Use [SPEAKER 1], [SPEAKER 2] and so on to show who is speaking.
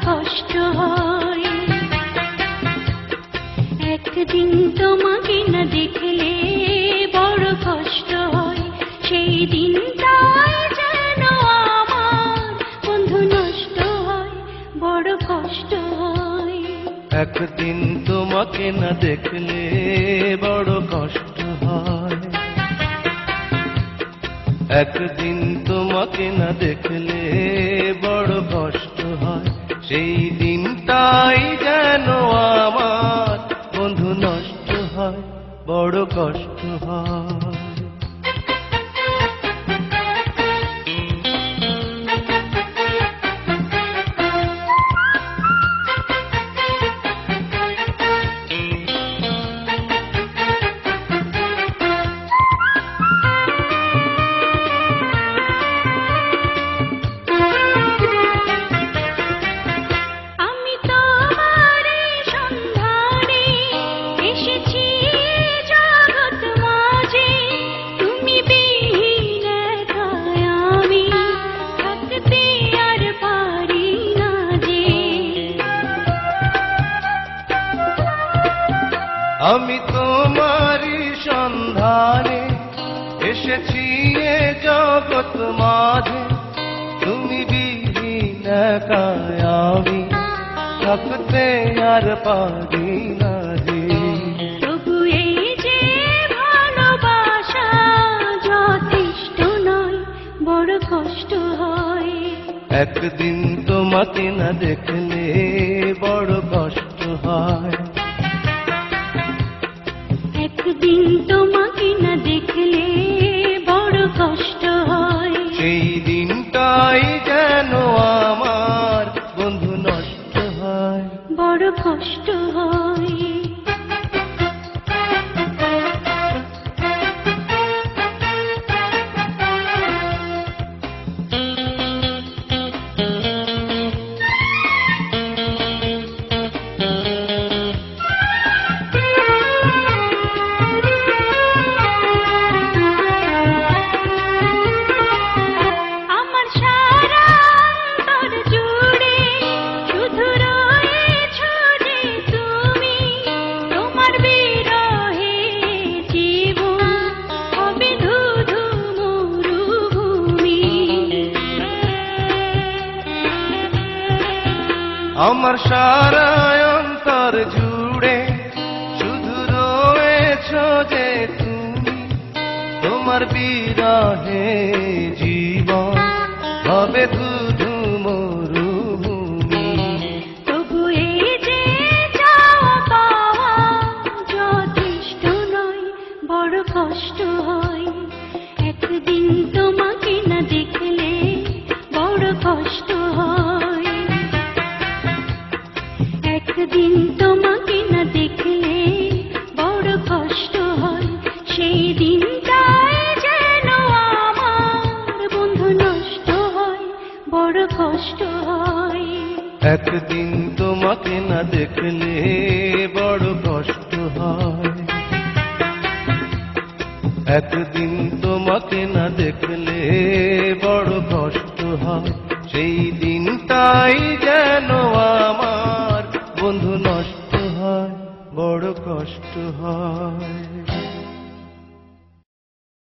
[SPEAKER 1] কষ্ট হয়। একদিন তোমাকে না দেখলে বড় কষ্ট হয়, সেই দিনটাই যেন আমার বন্ধু নষ্ট হয়, বড় কষ্ট হয়।
[SPEAKER 2] একদিন তোমাকে না দেখলে বড় কষ্ট হয়, একদিন তোমাকে না দেখলে বড় কষ্ট হয়, সেই দিনটাই যেন আমার বন্ধু নষ্ট হয়, বড় কষ্ট হয়। আমি তোমারই সন্ধানে এসেছি এ জগৎ মাঝে, তুমি বিহীন একাই আমি থাকতে আর পারি না যে।
[SPEAKER 1] তবু এই যে ভালোবাসা যথেষ্ট নয়, বড় কষ্ট হয়।
[SPEAKER 2] একদিন তোমাকে না দেখলে বড় কষ্ট হয়,
[SPEAKER 1] একদিন তোমাকে না দেখলে বড় কষ্ট হয়,
[SPEAKER 2] সেই দিনটাই যেন আমার বন্ধু নষ্ট হয়,
[SPEAKER 1] বড় কষ্ট হয়।
[SPEAKER 2] আমার সারা অন্তর জুড়ে শুধু রয়েছ যে তুমি, তোমার বিরহে জীবন হবে ধুধু মরুভূমি।
[SPEAKER 1] তবু এই যে চাওয়া পাওয়া যথেষ্ট নয়, বড় কষ্ট হয়। একদিন তোমাকে না দেখলে বড় কষ্ট হয়, একদিন তোমাকে না দেখলে বড় কষ্ট হয়, সেই দিনটাই যেন আমার বন্ধু নষ্ট হয়, বড় কষ্ট হয়।
[SPEAKER 2] একদিন তোমাকে না দেখলে বড় কষ্ট হয়, একদিন তোমাকে না দেখলে বড় কষ্ট হয়, সেই দিনটাই যেন আমার বন্ধু নষ্ট হয়, বড় কষ্ট হয়।